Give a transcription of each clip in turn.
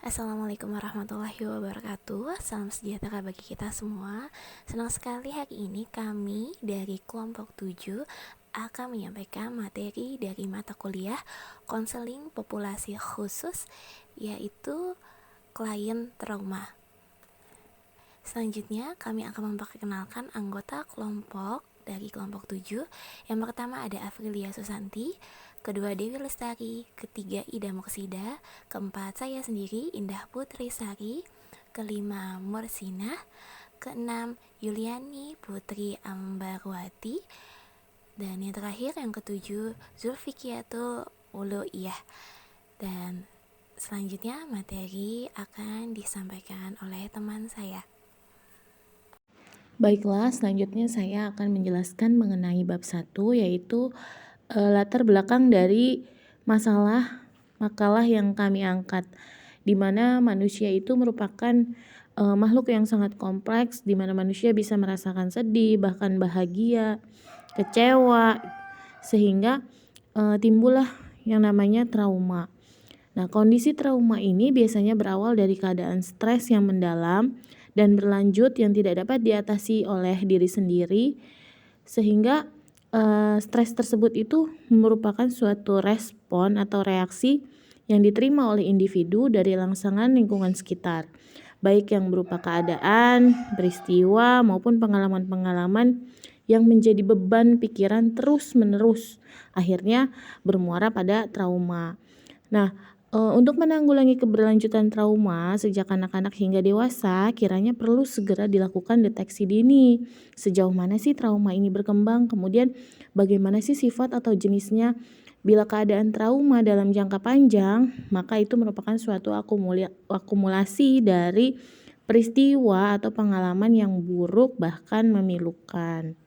Assalamualaikum warahmatullahi wabarakatuh. Salam sejahtera bagi kita semua. Senang sekali hari ini kami dari kelompok 7 akan menyampaikan materi dari mata kuliah konseling populasi khusus, yaitu klien trauma. Selanjutnya kami akan memperkenalkan anggota kelompok dari kelompok 7. Yang pertama ada Afrilia Susanti, kedua Dewi Lestari, ketiga Ida Mursida, keempat saya sendiri Indah Putri Sari, kelima Mursina, keenam Yuliani Putri Ambarwati, dan yang terakhir yang ketujuh Zulfikiatul Uluiyah. Dan selanjutnya materi akan disampaikan oleh teman saya. Baiklah, selanjutnya saya akan menjelaskan mengenai bab 1, yaitu latar belakang dari makalah yang kami angkat, di mana manusia itu merupakan makhluk yang sangat kompleks, di mana manusia bisa merasakan sedih, bahkan bahagia, kecewa, sehingga timbullah yang namanya trauma. Nah, kondisi trauma ini biasanya berawal dari keadaan stres yang mendalam dan berlanjut yang tidak dapat diatasi oleh diri sendiri, sehingga stres tersebut itu merupakan suatu respon atau reaksi yang diterima oleh individu dari rangsangan lingkungan sekitar, baik yang berupa keadaan, peristiwa, maupun pengalaman-pengalaman yang menjadi beban pikiran terus-menerus, akhirnya bermuara pada trauma. Nah, untuk menanggulangi keberlanjutan trauma sejak anak-anak hingga dewasa, kiranya perlu segera dilakukan deteksi dini. Sejauh mana sih trauma ini berkembang, kemudian bagaimana sih sifat atau jenisnya. Bila keadaan trauma dalam jangka panjang, maka itu merupakan suatu akumulasi dari peristiwa atau pengalaman yang buruk bahkan memilukan.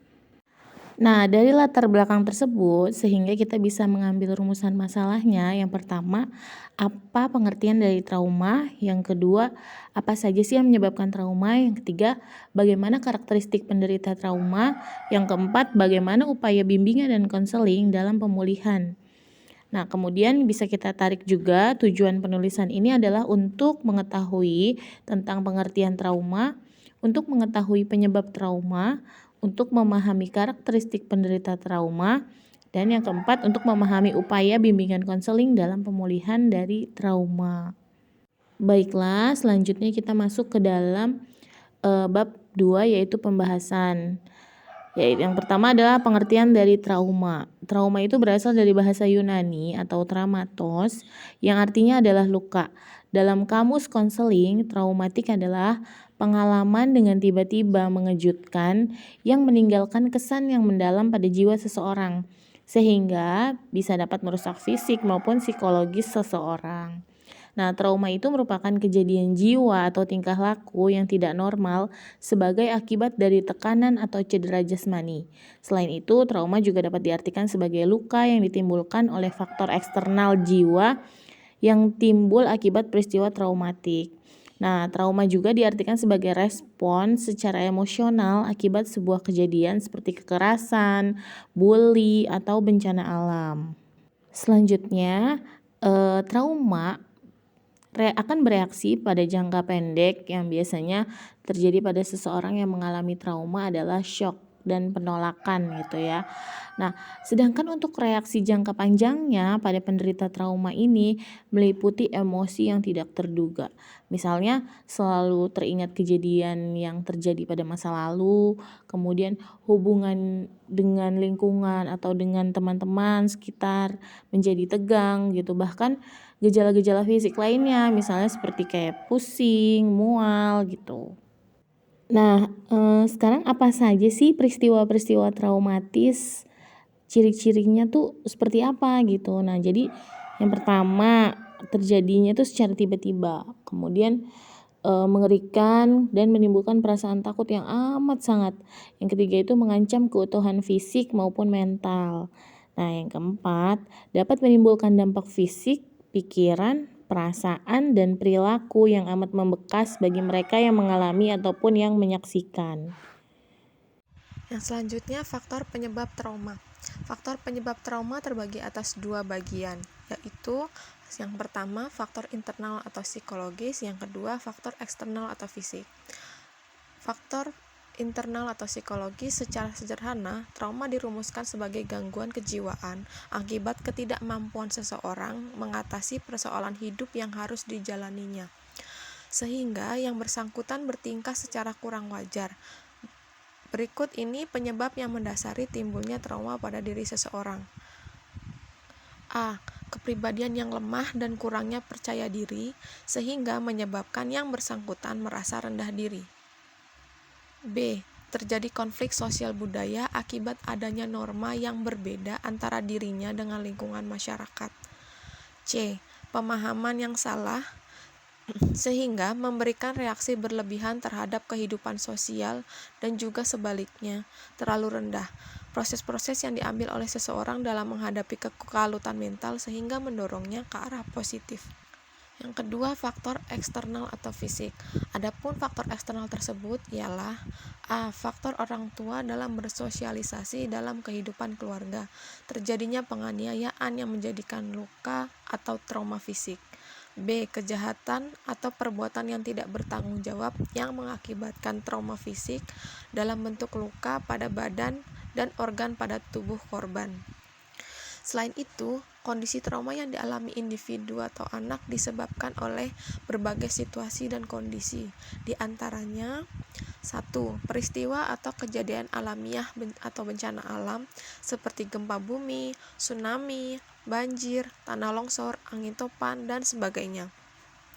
Nah, dari latar belakang tersebut, sehingga kita bisa mengambil rumusan masalahnya. Yang pertama, apa pengertian dari trauma? Yang kedua, apa saja sih yang menyebabkan trauma? Yang ketiga, bagaimana karakteristik penderita trauma? Yang keempat, bagaimana upaya bimbingan dan konseling dalam pemulihan? Nah, kemudian bisa kita tarik juga tujuan penulisan ini adalah untuk mengetahui tentang pengertian trauma, untuk mengetahui penyebab trauma, untuk memahami karakteristik penderita trauma, dan yang keempat untuk memahami upaya bimbingan konseling dalam pemulihan dari trauma. Baiklah, selanjutnya kita masuk ke dalam bab 2, yaitu pembahasan. Yang pertama adalah pengertian dari trauma. Trauma itu berasal dari bahasa Yunani atau traumatos, yang artinya adalah luka. Dalam kamus konseling, traumatik adalah pengalaman dengan tiba-tiba mengejutkan yang meninggalkan kesan yang mendalam pada jiwa seseorang, sehingga bisa dapat merusak fisik maupun psikologis seseorang. Nah, trauma itu merupakan kejadian jiwa atau tingkah laku yang tidak normal sebagai akibat dari tekanan atau cedera jasmani. Selain itu, trauma juga dapat diartikan sebagai luka yang ditimbulkan oleh faktor eksternal jiwa yang timbul akibat peristiwa traumatik. Nah, trauma juga diartikan sebagai respon secara emosional akibat sebuah kejadian seperti kekerasan, bully, atau bencana alam. Selanjutnya, trauma akan bereaksi pada jangka pendek yang biasanya terjadi pada seseorang yang mengalami trauma adalah shock dan penolakan gitu ya. Nah, sedangkan untuk reaksi jangka panjangnya pada penderita trauma ini meliputi emosi yang tidak terduga. Misalnya selalu teringat kejadian yang terjadi pada masa lalu, kemudian hubungan dengan lingkungan atau dengan teman-teman sekitar menjadi tegang gitu. Bahkan gejala-gejala fisik lainnya, misalnya seperti kayak pusing, mual gitu. Nah, sekarang apa saja sih peristiwa-peristiwa traumatis? Ciri-cirinya tuh seperti apa gitu. Nah, jadi yang pertama terjadinya tuh secara tiba-tiba, kemudian mengerikan dan menimbulkan perasaan takut yang amat sangat. Yang ketiga itu mengancam keutuhan fisik maupun mental. Nah, yang keempat dapat menimbulkan dampak fisik, pikiran, perasaan, dan perilaku yang amat membekas bagi mereka yang mengalami ataupun yang menyaksikan. Yang selanjutnya, faktor penyebab trauma. Faktor penyebab trauma terbagi atas dua bagian, yaitu Yang pertama, faktor internal atau psikologis. Yang kedua, faktor eksternal atau fisik. Faktor internal atau psikologis secara sederhana, trauma dirumuskan sebagai gangguan kejiwaan akibat ketidakmampuan seseorang mengatasi persoalan hidup yang harus dijalaninya, sehingga yang bersangkutan bertingkah secara kurang wajar. Berikut ini penyebab yang mendasari timbulnya trauma pada diri seseorang. A. Kepribadian yang lemah dan kurangnya percaya diri, sehingga menyebabkan yang bersangkutan merasa rendah diri. B. Terjadi konflik sosial budaya akibat adanya norma yang berbeda antara dirinya dengan lingkungan masyarakat. C. Pemahaman yang salah, sehingga memberikan reaksi berlebihan terhadap kehidupan sosial dan juga sebaliknya, terlalu rendah. Proses-proses yang diambil oleh seseorang dalam menghadapi kekalutan mental sehingga mendorongnya ke arah positif. Yang kedua, faktor eksternal atau fisik. Adapun faktor eksternal tersebut ialah A. Faktor orang tua dalam bersosialisasi dalam kehidupan keluarga. Terjadinya penganiayaan yang menjadikan luka atau trauma fisik. B. Kejahatan atau perbuatan yang tidak bertanggung jawab yang mengakibatkan trauma fisik dalam bentuk luka pada badan dan organ pada tubuh korban. Selain itu, kondisi trauma yang dialami individu atau anak disebabkan oleh berbagai situasi dan kondisi. Di antaranya, 1. Peristiwa atau kejadian alamiah atau bencana alam seperti gempa bumi, tsunami, banjir, tanah longsor, angin topan, dan sebagainya.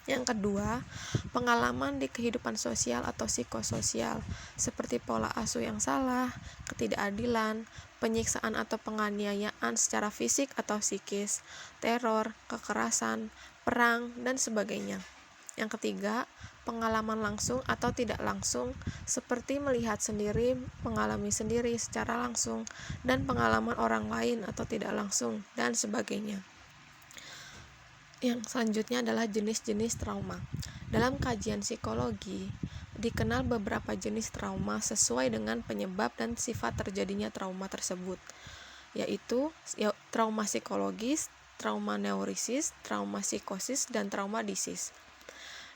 Yang kedua, pengalaman di kehidupan sosial atau psikososial seperti pola asuh yang salah, ketidakadilan, penyiksaan atau penganiayaan secara fisik atau psikis, teror, kekerasan, perang, dan sebagainya. Yang ketiga, pengalaman langsung atau tidak langsung seperti melihat sendiri, mengalami sendiri secara langsung, dan pengalaman orang lain atau tidak langsung, dan sebagainya. Yang selanjutnya adalah jenis-jenis trauma. Dalam kajian psikologi, dikenal beberapa jenis trauma sesuai dengan penyebab dan sifat terjadinya trauma tersebut, yaitu trauma psikologis, trauma neurisis, trauma psikosis, dan trauma disis.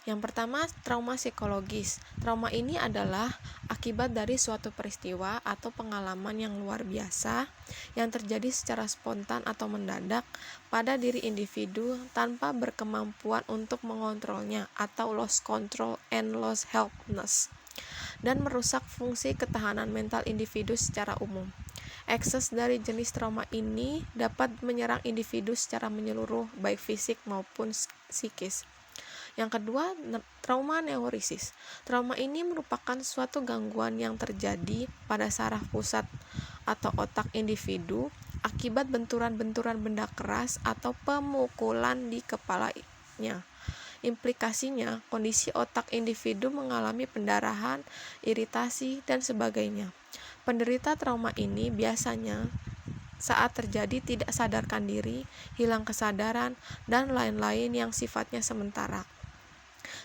Yang pertama, trauma psikologis. Trauma ini adalah akibat dari suatu peristiwa atau pengalaman yang luar biasa yang terjadi secara spontan atau mendadak pada diri individu tanpa berkemampuan untuk mengontrolnya atau lost control and lost helplessness, dan merusak fungsi ketahanan mental individu secara umum. Ekses dari jenis trauma ini dapat menyerang individu secara menyeluruh, baik fisik maupun psikis. Yang kedua, trauma neurisis. Trauma ini merupakan suatu gangguan yang terjadi pada saraf pusat atau otak individu akibat benturan-benturan benda keras atau pemukulan di kepalanya. Implikasinya, kondisi otak individu mengalami pendarahan, iritasi, dan sebagainya. Penderita trauma ini biasanya saat terjadi tidak sadarkan diri, hilang kesadaran, dan lain-lain yang sifatnya sementara.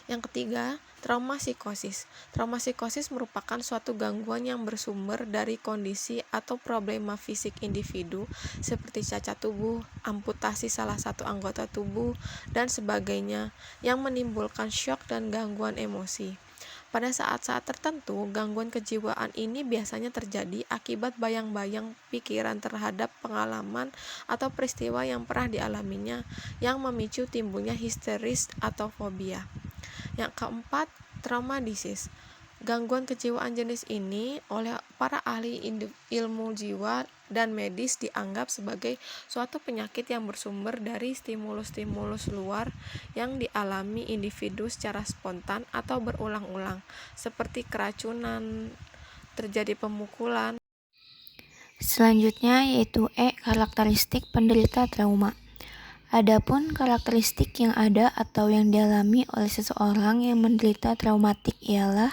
Yang ketiga, trauma psikosis. Trauma psikosis merupakan suatu gangguan yang bersumber dari kondisi atau problema fisik individu seperti cacat tubuh, amputasi salah satu anggota tubuh, dan sebagainya yang menimbulkan syok dan gangguan emosi. Pada saat-saat tertentu, gangguan kejiwaan ini biasanya terjadi akibat bayang-bayang pikiran terhadap pengalaman atau peristiwa yang pernah dialaminya yang memicu timbulnya histeris atau fobia. Yang keempat, trauma disis. Gangguan kejiwaan jenis ini oleh para ahli ilmu jiwa dan medis dianggap sebagai suatu penyakit yang bersumber dari stimulus-stimulus luar yang dialami individu secara spontan atau berulang-ulang, seperti keracunan, terjadi pemukulan. Selanjutnya yaitu karakteristik penderita trauma. Adapun karakteristik yang ada atau yang dialami oleh seseorang yang menderita traumatik ialah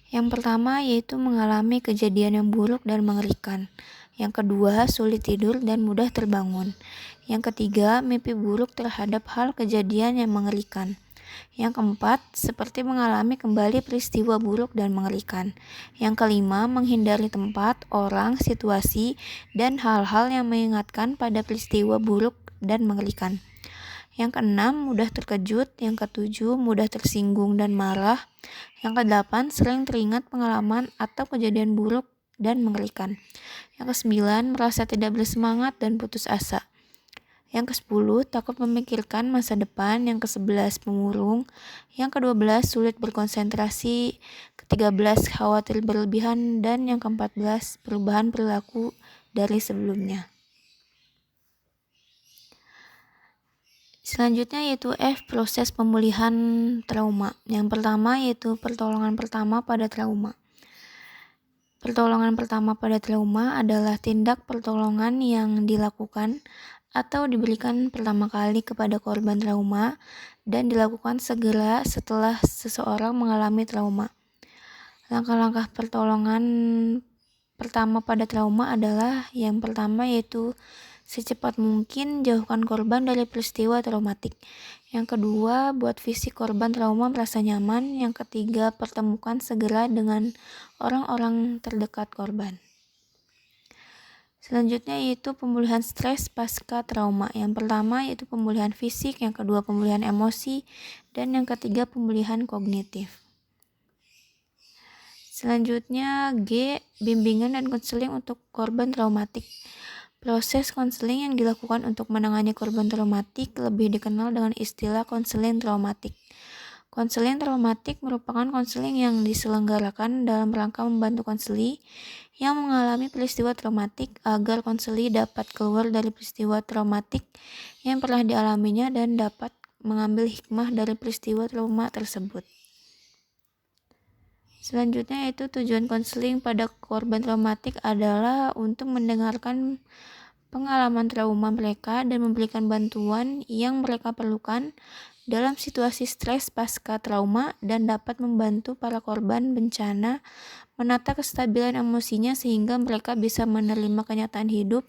yang pertama yaitu mengalami kejadian yang buruk dan mengerikan. Yang kedua, sulit tidur dan mudah terbangun. Yang ketiga, mimpi buruk terhadap hal kejadian yang mengerikan. Yang keempat, seperti mengalami kembali peristiwa buruk dan mengerikan. Yang kelima, menghindari tempat, orang, situasi, dan hal-hal yang mengingatkan pada peristiwa buruk dan mengerikan. Yang keenam, mudah terkejut. Yang ketujuh, mudah tersinggung dan marah. Yang kedelapan, sering teringat pengalaman atau kejadian buruk dan mengerikan. Yang kesembilan, merasa tidak bersemangat dan putus asa. Yang ke-10, takut memikirkan masa depan. Yang ke-11, pemurung. Yang ke-12, sulit berkonsentrasi. Ke-13, khawatir berlebihan. Dan yang ke-14, perubahan perilaku dari sebelumnya. Selanjutnya yaitu F, proses pemulihan trauma. Yang pertama yaitu pertolongan pertama pada trauma. Pertolongan pertama pada trauma adalah tindak pertolongan yang dilakukan atau diberikan pertama kali kepada korban trauma dan dilakukan segera setelah seseorang mengalami trauma. Langkah-langkah pertolongan pertama pada trauma adalah yang pertama yaitu secepat mungkin jauhkan korban dari peristiwa traumatik. Yang kedua, buat fisik korban trauma merasa nyaman. Yang ketiga, pertemukan segera dengan orang-orang terdekat korban. Selanjutnya yaitu pemulihan stres pasca trauma. Yang pertama yaitu pemulihan fisik, yang kedua pemulihan emosi, dan yang ketiga pemulihan kognitif. Selanjutnya G, bimbingan dan konseling untuk korban traumatik. Proses konseling yang dilakukan untuk menangani korban traumatik lebih dikenal dengan istilah konseling traumatik. Konseling traumatik merupakan konseling yang diselenggarakan dalam rangka membantu konseli yang mengalami peristiwa traumatik agar konseli dapat keluar dari peristiwa traumatik yang pernah dialaminya dan dapat mengambil hikmah dari peristiwa trauma tersebut. Selanjutnya yaitu tujuan konseling pada korban traumatik adalah untuk mendengarkan pengalaman trauma mereka dan memberikan bantuan yang mereka perlukan dalam situasi stres pasca trauma dan dapat membantu para korban bencana menata kestabilan emosinya sehingga mereka bisa menerima kenyataan hidup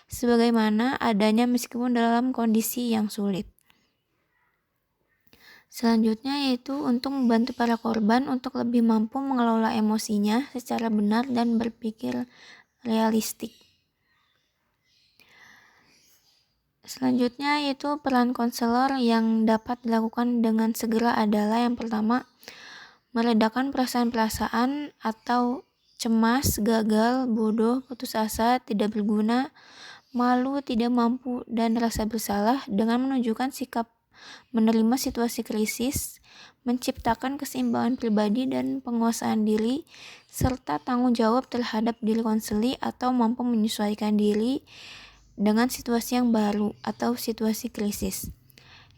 sebagaimana adanya meskipun dalam kondisi yang sulit. Selanjutnya yaitu untuk membantu para korban untuk lebih mampu mengelola emosinya secara benar dan berpikir realistik. Selanjutnya yaitu peran konselor yang dapat dilakukan dengan segera adalah yang pertama, meredakan perasaan-perasaan atau cemas, gagal, bodoh, putus asa, tidak berguna, malu, tidak mampu, dan rasa bersalah dengan menunjukkan sikap menerima situasi krisis, menciptakan keseimbangan pribadi dan penguasaan diri, serta tanggung jawab terhadap diri konseli atau mampu menyesuaikan diri dengan situasi yang baru atau situasi krisis.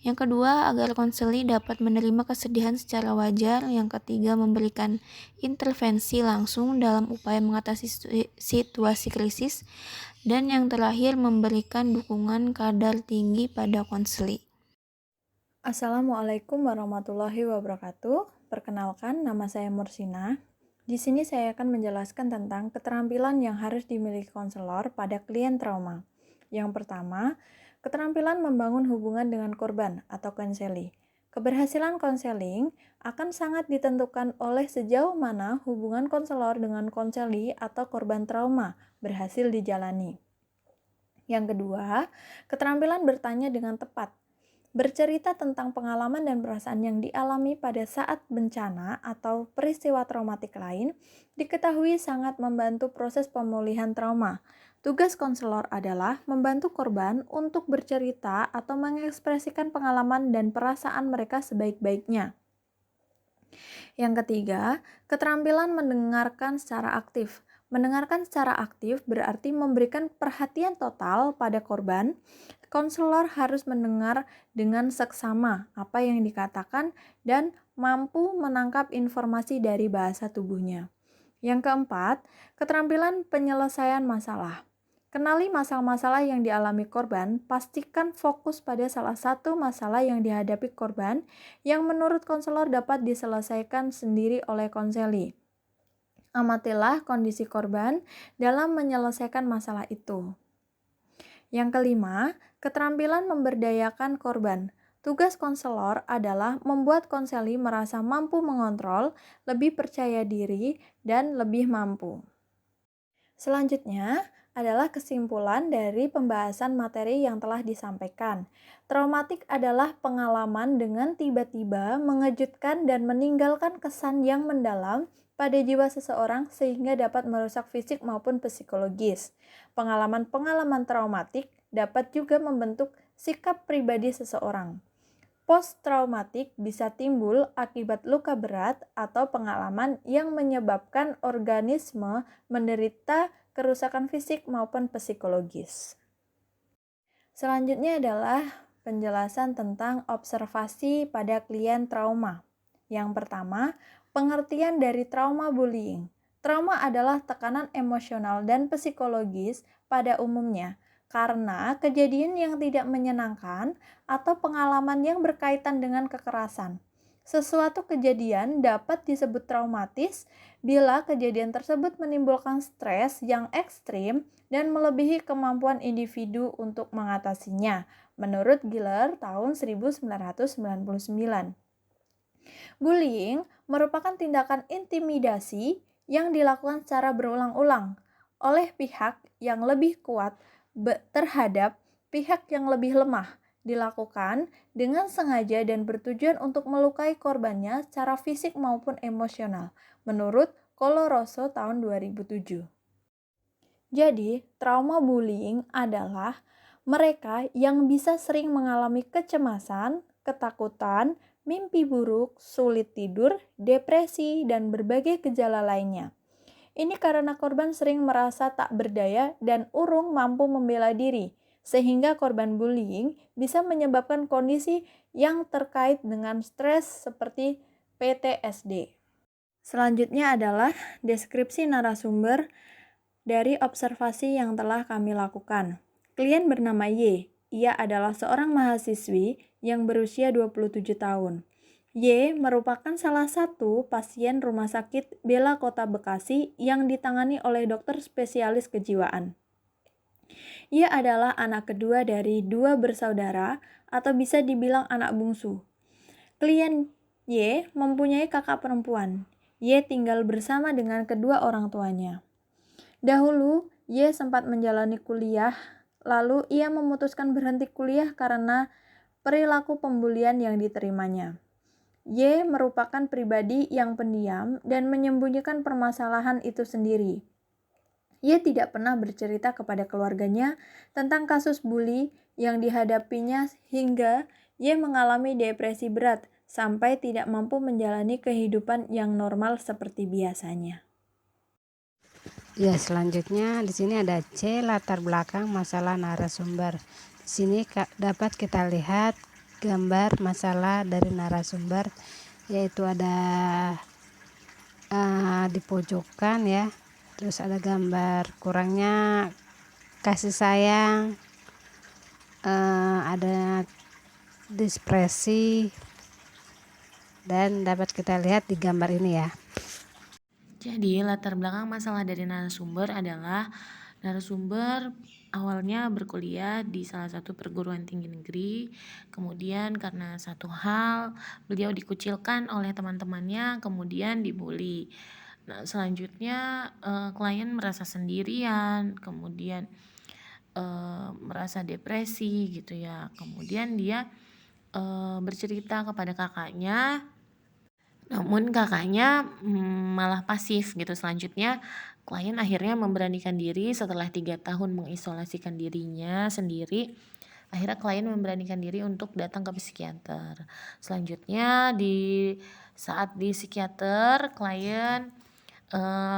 Yang kedua, agar konseli dapat menerima kesedihan secara wajar. Yang ketiga, memberikan intervensi langsung dalam upaya mengatasi situasi krisis. Dan yang terakhir, memberikan dukungan kadar tinggi pada konseli. Assalamualaikum warahmatullahi wabarakatuh. Perkenalkan, nama saya Mursina. Di sini saya akan menjelaskan tentang keterampilan yang harus dimiliki konselor pada klien trauma. Yang pertama, keterampilan membangun hubungan dengan korban atau konseli. Keberhasilan konseling akan sangat ditentukan oleh sejauh mana hubungan konselor dengan konseli atau korban trauma berhasil dijalani. Yang kedua, keterampilan bertanya dengan tepat. Bercerita tentang pengalaman dan perasaan yang dialami pada saat bencana atau peristiwa traumatik lain diketahui sangat membantu proses pemulihan trauma. Tugas konselor adalah membantu korban untuk bercerita atau mengekspresikan pengalaman dan perasaan mereka sebaik-baiknya. Yang ketiga, keterampilan mendengarkan secara aktif. Mendengarkan secara aktif berarti memberikan perhatian total pada korban. Konselor harus mendengar dengan seksama apa yang dikatakan dan mampu menangkap informasi dari bahasa tubuhnya. Yang keempat, keterampilan penyelesaian masalah. Kenali masalah-masalah yang dialami korban, pastikan fokus pada salah satu masalah yang dihadapi korban yang menurut konselor dapat diselesaikan sendiri oleh konseli. Amatilah kondisi korban dalam menyelesaikan masalah itu. Yang kelima, keterampilan memberdayakan korban. Tugas konselor adalah membuat konseli merasa mampu mengontrol, lebih percaya diri, dan lebih mampu. Selanjutnya, adalah kesimpulan dari pembahasan materi yang telah disampaikan. Traumatik adalah pengalaman dengan tiba-tiba mengejutkan dan meninggalkan kesan yang mendalam pada jiwa seseorang sehingga dapat merusak fisik maupun psikologis. Pengalaman-pengalaman traumatik dapat juga membentuk sikap pribadi seseorang. Post-traumatik bisa timbul akibat luka berat atau pengalaman yang menyebabkan organisme menderita kerusakan fisik maupun psikologis. Selanjutnya adalah penjelasan tentang observasi pada klien trauma. Yang pertama, pengertian dari trauma bullying. Trauma adalah tekanan emosional dan psikologis pada umumnya karena kejadian yang tidak menyenangkan atau pengalaman yang berkaitan dengan kekerasan. Sesuatu kejadian dapat disebut traumatis bila kejadian tersebut menimbulkan stres yang ekstrim dan melebihi kemampuan individu untuk mengatasinya, menurut Giller tahun 1999. Bullying merupakan tindakan intimidasi yang dilakukan secara berulang-ulang oleh pihak yang lebih kuat terhadap pihak yang lebih lemah, dilakukan dengan sengaja dan bertujuan untuk melukai korbannya secara fisik maupun emosional, menurut Coloroso tahun 2007. Jadi, trauma bullying adalah mereka yang bisa sering mengalami kecemasan, ketakutan, mimpi buruk, sulit tidur, depresi, dan berbagai gejala lainnya. Ini karena korban sering merasa tak berdaya dan urung mampu membela diri, sehingga korban bullying bisa menyebabkan kondisi yang terkait dengan stres seperti PTSD. Selanjutnya adalah deskripsi narasumber dari observasi yang telah kami lakukan. Klien bernama Y. Ia adalah seorang mahasiswi yang berusia 27 tahun. Y merupakan salah satu pasien Rumah Sakit Bela Kota Bekasi yang ditangani oleh dokter spesialis kejiwaan. Ia adalah anak kedua dari 2 bersaudara atau bisa dibilang anak bungsu. Klien Y mempunyai kakak perempuan. Y tinggal bersama dengan kedua orang tuanya. Dahulu, Y sempat menjalani kuliah, lalu ia memutuskan berhenti kuliah karena perilaku pembulian yang diterimanya. Y merupakan pribadi yang pendiam dan menyembunyikan permasalahan itu sendiri. Y tidak pernah bercerita kepada keluarganya tentang kasus bully yang dihadapinya hingga Y mengalami depresi berat sampai tidak mampu menjalani kehidupan yang normal seperti biasanya. Ya, selanjutnya di sini ada C, latar belakang masalah narasumber. Di sini dapat kita lihat gambar masalah dari narasumber, yaitu ada di pojokan ya, terus ada gambar kurangnya kasih sayang, ada depresi, dan dapat kita lihat di gambar ini ya. Jadi latar belakang masalah dari narasumber adalah narasumber awalnya berkuliah di salah satu perguruan tinggi negeri, kemudian karena satu hal beliau dikucilkan oleh teman-temannya, kemudian dibully. Nah, selanjutnya klien merasa sendirian, kemudian merasa depresi gitu ya. Kemudian dia bercerita kepada kakaknya, namun kakaknya malah pasif gitu. Selanjutnya klien akhirnya memberanikan diri setelah 3 tahun mengisolasikan dirinya sendiri. Akhirnya klien memberanikan diri untuk datang ke psikiater. Selanjutnya di saat di psikiater, klien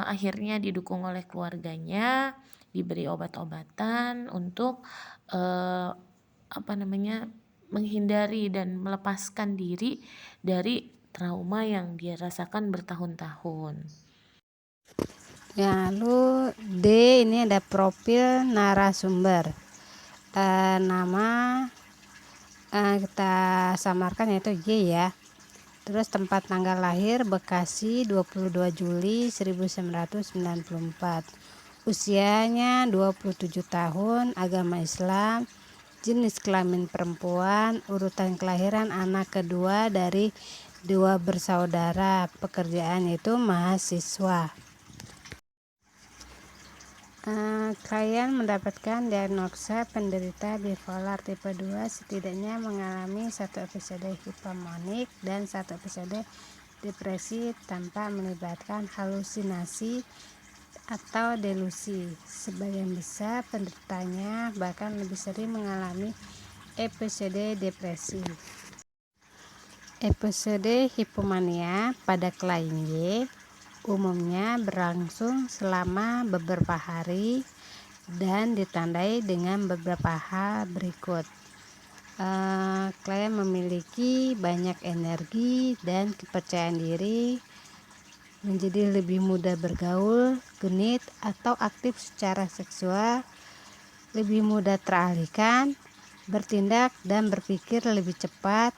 akhirnya didukung oleh keluarganya, diberi obat-obatan untuk menghindari dan melepaskan diri dari trauma yang dia rasakan bertahun-tahun. Ya, lalu D, ini ada profil narasumber. Nama kita samarkan yaitu Y ya. Terus tempat tanggal lahir Bekasi 22 Juli 1994. Usianya 27 tahun, agama Islam, jenis kelamin perempuan, urutan kelahiran anak kedua dari 2 bersaudara, pekerjaan itu mahasiswa. Klien mendapatkan diagnosa penderita bipolar tipe 2 setidaknya mengalami satu episode hipomanik dan satu episode depresi tanpa melibatkan halusinasi atau delusi. Sebagian besar penderitanya bahkan lebih sering mengalami episode depresi. Episode hipomania pada klien Y umumnya berlangsung selama beberapa hari dan ditandai dengan beberapa hal berikut. Klien memiliki banyak energi dan kepercayaan diri, menjadi lebih mudah bergaul, genit atau aktif secara seksual, lebih mudah teralihkan, bertindak dan berpikir lebih cepat,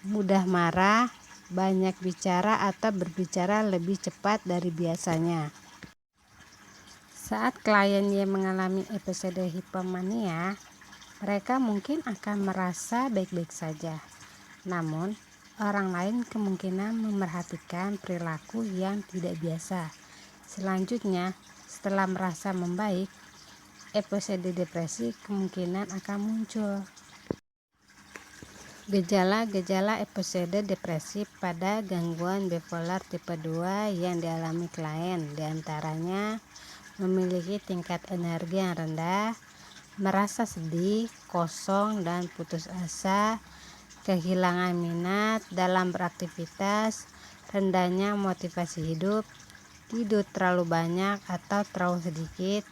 mudah marah, banyak bicara atau berbicara lebih cepat dari biasanya. Saat klien Y mengalami episode hipomania, mereka mungkin akan merasa baik-baik saja. Namun, orang lain kemungkinan memerhatikan perilaku yang tidak biasa. Selanjutnya, setelah merasa membaik, episode depresi kemungkinan akan muncul. Gejala-gejala episode depresi pada gangguan bipolar tipe 2 yang dialami klien diantaranya memiliki tingkat energi yang rendah, merasa sedih, kosong dan putus asa, kehilangan minat dalam beraktivitas, rendahnya motivasi hidup, tidur terlalu banyak atau terlalu sedikit,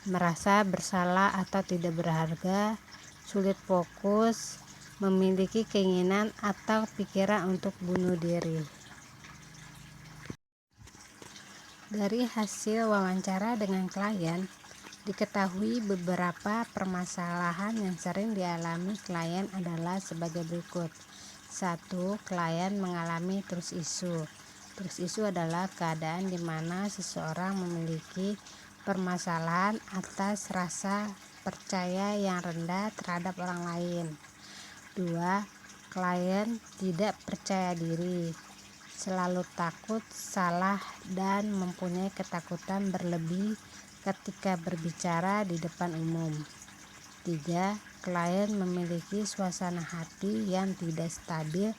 merasa bersalah atau tidak berharga, sulit fokus, memiliki keinginan atau pikiran untuk bunuh diri. Dari hasil wawancara dengan klien, diketahui beberapa permasalahan yang sering dialami klien adalah sebagai berikut. 1. Klien mengalami trust issue. Trust issue adalah keadaan di mana seseorang memiliki permasalahan atas rasa percaya yang rendah terhadap orang lain. 2. Klien tidak percaya diri, selalu takut salah dan mempunyai ketakutan berlebih ketika berbicara di depan umum. 3. Klien memiliki suasana hati yang tidak stabil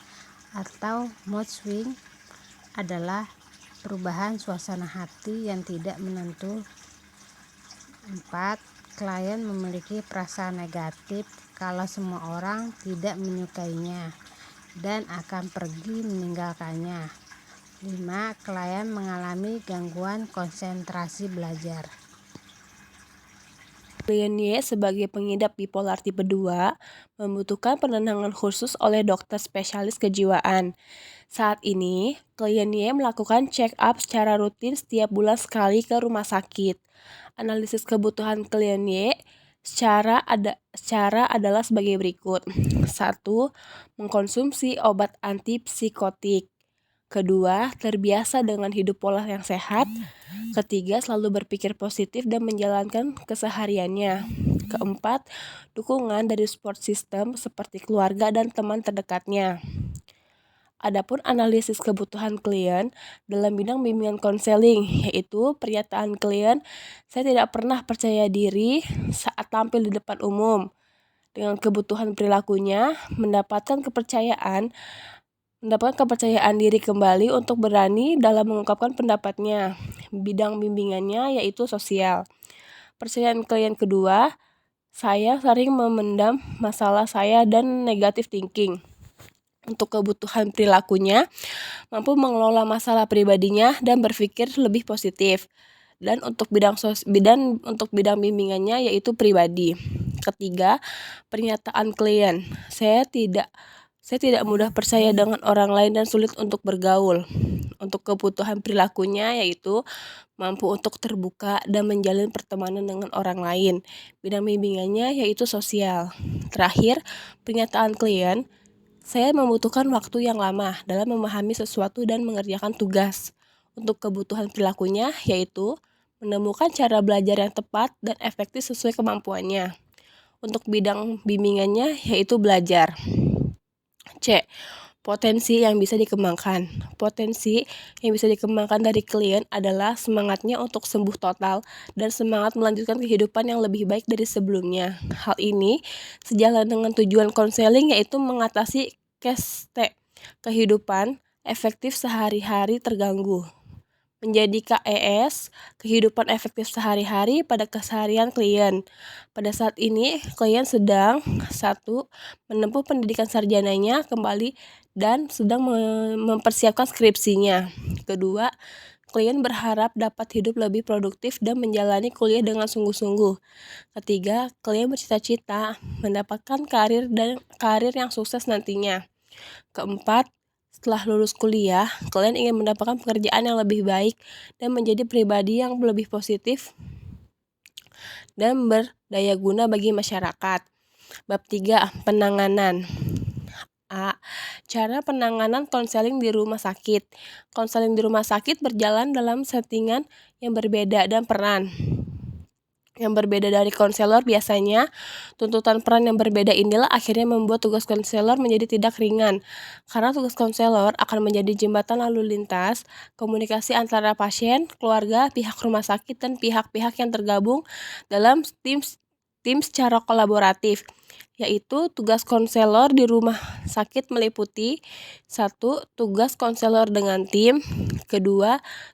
atau mood swing adalah perubahan suasana hati yang tidak menentu. 4. Klien memiliki perasaan negatif kalau semua orang tidak menyukainya dan akan pergi meninggalkannya. 5. Klien mengalami gangguan konsentrasi belajar. Klien Y sebagai pengidap bipolar tipe 2 membutuhkan penenangan khusus oleh dokter spesialis kejiwaan. Saat ini, klien Y melakukan check up secara rutin setiap bulan sekali ke rumah sakit. Analisis kebutuhan klien Y secara adalah sebagai berikut. 1. Mengkonsumsi obat antipsikotik. Kedua, terbiasa dengan hidup pola yang sehat. Ketiga, selalu berpikir positif dan menjalankan kesehariannya. Keempat, dukungan dari support system seperti keluarga dan teman terdekatnya. Adapun analisis kebutuhan klien dalam bidang bimbingan konseling, yaitu pernyataan klien, saya tidak pernah percaya diri saat tampil di depan umum. Dengan kebutuhan perilakunya, mendapatkan kepercayaan diri kembali untuk berani dalam mengungkapkan pendapatnya. Bidang bimbingannya yaitu sosial. Percayaan klien kedua, saya sering memendam masalah saya dan negative thinking. Untuk kebutuhan perilakunya, mampu mengelola masalah pribadinya dan berpikir lebih positif. Dan untuk bidang bimbingannya yaitu pribadi. Ketiga, pernyataan klien. Saya tidak mudah percaya dengan orang lain dan sulit untuk bergaul. Untuk kebutuhan perilakunya yaitu mampu untuk terbuka dan menjalin pertemanan dengan orang lain. Bidang bimbingannya yaitu sosial. Terakhir, pernyataan klien, saya membutuhkan waktu yang lama dalam memahami sesuatu dan mengerjakan tugas. Untuk kebutuhan perilakunya yaitu menemukan cara belajar yang tepat dan efektif sesuai kemampuannya. Untuk bidang bimbingannya yaitu belajar. C. Potensi yang bisa dikembangkan. Potensi yang bisa dikembangkan dari klien adalah semangatnya untuk sembuh total dan semangat melanjutkan kehidupan yang lebih baik dari sebelumnya. Hal ini sejalan dengan tujuan konseling, yaitu mengatasi kehidupan efektif sehari-hari terganggu. Menjadi KES, kehidupan efektif sehari-hari pada keseharian klien. Pada saat ini, klien sedang 1. Menempuh pendidikan sarjananya kembali dan sedang mempersiapkan skripsinya. Kedua, klien berharap dapat hidup lebih produktif dan menjalani kuliah dengan sungguh-sungguh. Ketiga, klien bercita-cita mendapatkan karir yang sukses nantinya. Keempat, setelah lulus kuliah, kalian ingin mendapatkan pekerjaan yang lebih baik dan menjadi pribadi yang lebih positif dan berdaya guna bagi masyarakat. Bab 3, penanganan. A. Cara penanganan konseling di rumah sakit. Konseling di rumah sakit berjalan dalam settingan yang berbeda dan peran yang berbeda dari konselor. Biasanya, tuntutan peran yang berbeda inilah akhirnya membuat tugas konselor menjadi tidak ringan, karena tugas konselor akan menjadi jembatan lalu lintas komunikasi antara pasien, keluarga, pihak rumah sakit, dan pihak-pihak yang tergabung dalam tim secara kolaboratif, yaitu tugas konselor di rumah sakit meliputi 1. Tugas konselor dengan tim. 2.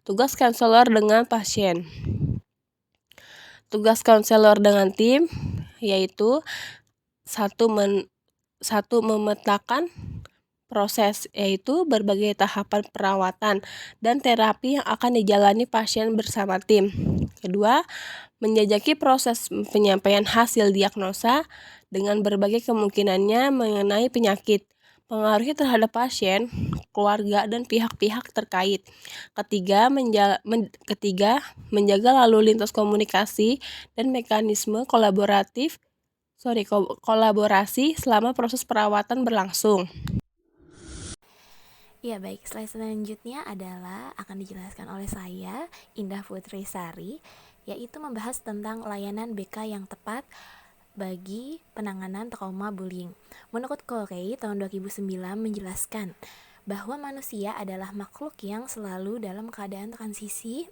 Tugas konselor dengan pasien. Tugas konselor dengan tim yaitu 1. Memetakan proses, yaitu berbagai tahapan perawatan dan terapi yang akan dijalani pasien bersama tim. 2. Menjajaki proses penyampaian hasil diagnosa dengan berbagai kemungkinannya mengenai penyakit, pengaruhnya terhadap pasien, keluarga, dan pihak-pihak terkait. Ketiga, menjaga lalu lintas komunikasi dan mekanisme kolaborasi selama proses perawatan berlangsung. Ya baik, slide selanjutnya adalah akan dijelaskan oleh saya, Indah Putri Sari, yaitu membahas tentang layanan BK yang tepat bagi penanganan trauma bullying. Menurut Corey, tahun 2009 menjelaskan bahwa manusia adalah makhluk yang selalu dalam keadaan transisi,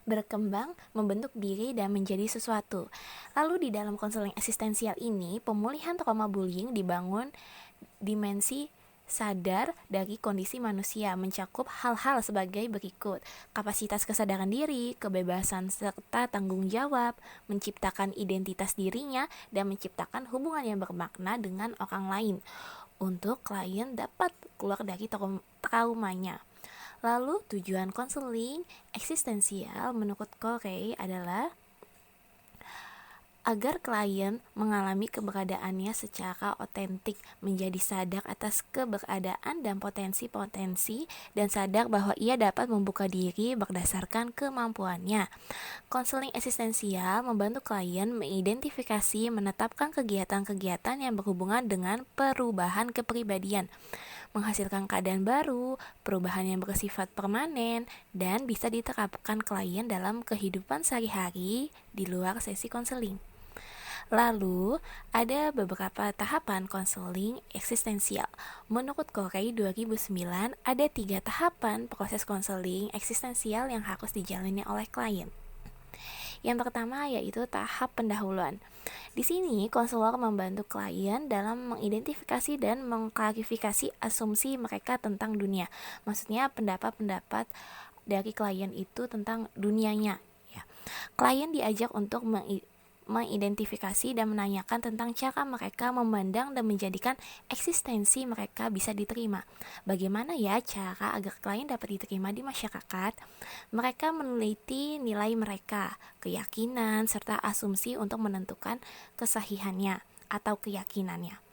berkembang, membentuk diri, dan menjadi sesuatu. Lalu di dalam konseling eksistensial ini, pemulihan trauma bullying dibangun dimensi sadar dari kondisi manusia, mencakup hal-hal sebagai berikut: kapasitas kesadaran diri, kebebasan serta tanggung jawab, menciptakan identitas dirinya, dan menciptakan hubungan yang bermakna dengan orang lain untuk klien dapat keluar dari traumanya. Lalu tujuan konseling eksistensial menurut Corey adalah agar klien mengalami keberadaannya secara otentik, menjadi sadar atas keberadaan dan potensi-potensi, dan sadar bahwa ia dapat membuka diri berdasarkan kemampuannya. Konseling eksistensial membantu klien mengidentifikasi, menetapkan kegiatan-kegiatan yang berhubungan dengan perubahan kepribadian, menghasilkan keadaan baru, perubahan yang bersifat permanen, dan bisa diterapkan klien dalam kehidupan sehari-hari di luar sesi konseling. Lalu, ada beberapa tahapan konseling eksistensial. Menurut Corey 2009, ada 3 tahapan proses konseling eksistensial yang harus dijalani oleh klien. Yang pertama yaitu tahap pendahuluan. Di sini, konselor membantu klien dalam mengidentifikasi dan mengklarifikasi asumsi mereka tentang dunia. Maksudnya pendapat-pendapat dari klien itu tentang dunianya. Ya. Klien diajak untuk mengidentifikasi dan menanyakan tentang cara mereka memandang dan menjadikan eksistensi mereka bisa diterima. Bagaimana ya cara agar klien dapat diterima di masyarakat? Mereka meneliti nilai mereka, keyakinan, serta asumsi untuk menentukan kesahihannya atau keyakinannya.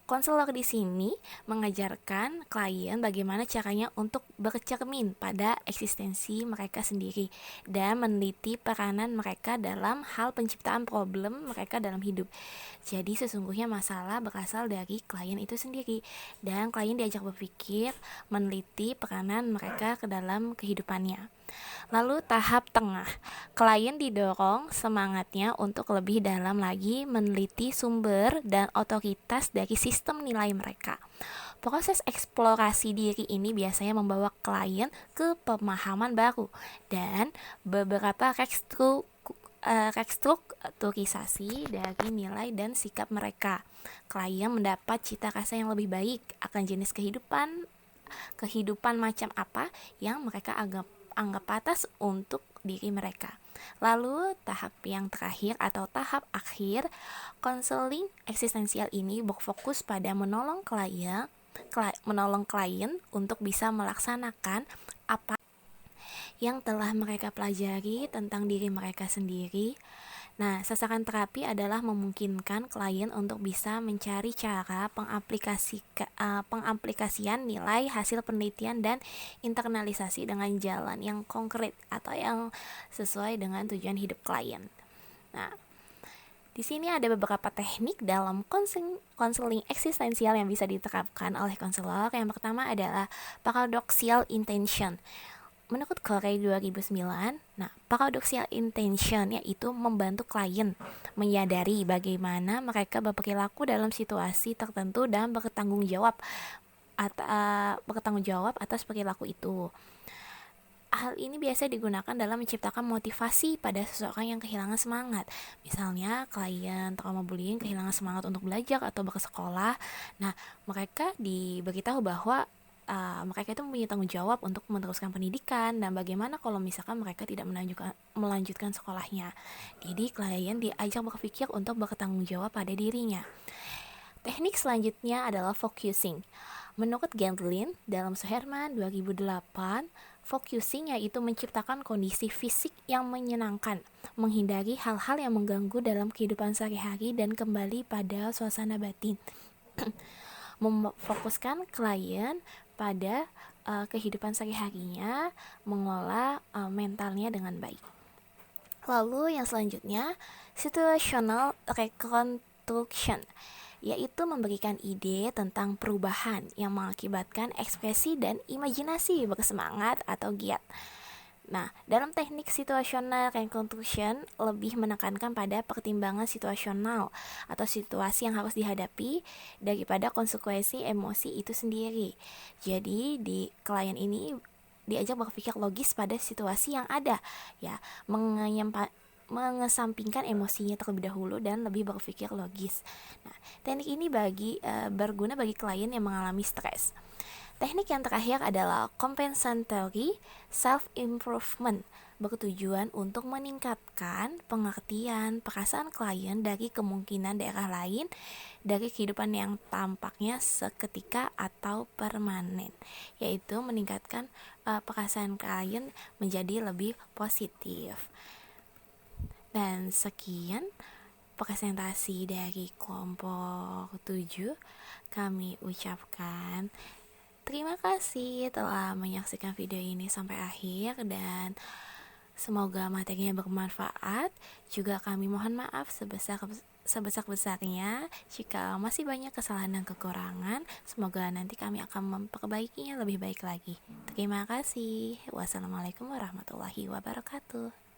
Konselor di sini mengajarkan klien bagaimana caranya untuk bercermin pada eksistensi mereka sendiri dan meneliti peranan mereka dalam hal penciptaan problem mereka dalam hidup. Jadi sesungguhnya masalah berasal dari klien itu sendiri, dan klien diajak berpikir, meneliti peranan mereka ke dalam kehidupannya. Lalu tahap tengah, klien didorong semangatnya untuk lebih dalam lagi meneliti sumber dan otoritas dari sistem nilai mereka. Proses eksplorasi diri ini biasanya membawa klien ke pemahaman baru dan beberapa restrukturisasi dari nilai dan sikap mereka. Klien mendapat cita rasa yang lebih baik akan jenis kehidupan macam apa yang mereka anggap pantas untuk diri mereka. Lalu tahap yang terakhir atau tahap akhir, konseling eksistensial ini berfokus pada menolong klien untuk bisa melaksanakan apa yang telah mereka pelajari tentang diri mereka sendiri. Nah, sasaran terapi adalah memungkinkan klien untuk bisa mencari cara pengaplikasian nilai hasil penelitian dan internalisasi dengan jalan yang konkret atau yang sesuai dengan tujuan hidup klien. Nah, di sini ada beberapa teknik dalam konseling eksistensial yang bisa diterapkan oleh konselor. Yang pertama adalah paradoxical intention. Menurut Corey 2009, paradoxical intention yaitu membantu klien menyadari bagaimana mereka berperilaku dalam situasi tertentu dan bertanggung jawab atas perilaku itu. Hal ini biasa digunakan dalam menciptakan motivasi pada seseorang yang kehilangan semangat. Misalnya klien trauma bullying kehilangan semangat untuk belajar atau bersekolah. Nah, mereka diberitahu bahwa mereka itu mempunyai tanggung jawab untuk meneruskan pendidikan dan bagaimana kalau misalkan mereka tidak melanjutkan sekolahnya. Jadi klien diajak berpikir untuk bertanggung jawab pada dirinya. Teknik selanjutnya adalah focusing. Menurut Gendlin dalam Suherman 2008, focusing yaitu menciptakan kondisi fisik yang menyenangkan, menghindari hal-hal yang mengganggu dalam kehidupan sehari-hari dan kembali pada suasana batin. Memfokuskan klien pada kehidupan sehari-harinya, mengolah mentalnya dengan baik. Lalu yang selanjutnya, situational reconstruction, yaitu memberikan ide tentang perubahan yang mengakibatkan ekspresi dan imajinasi bersemangat atau giat. Nah, dalam teknik situational reconstruction lebih menekankan pada pertimbangan situasional atau situasi yang harus dihadapi daripada konsekuensi emosi itu sendiri. Jadi di klien ini diajak berpikir logis pada situasi yang ada, ya, mengesampingkan emosinya terlebih dahulu dan lebih berpikir logis. Nah, teknik ini berguna bagi klien yang mengalami stres. Teknik yang terakhir adalah compensatory self-improvement, bertujuan untuk meningkatkan pengertian perasaan klien dari kemungkinan daerah lain dari kehidupan yang tampaknya seketika atau permanen, yaitu meningkatkan perasaan klien menjadi lebih positif. Dan sekian presentasi dari kelompok 7 kami ucapkan. Terima kasih telah menyaksikan video ini sampai akhir dan semoga materinya bermanfaat. Juga kami mohon maaf sebesar-besarnya jika masih banyak kesalahan dan kekurangan. Semoga nanti kami akan memperbaikinya lebih baik lagi. Terima kasih. Wassalamualaikum warahmatullahi wabarakatuh.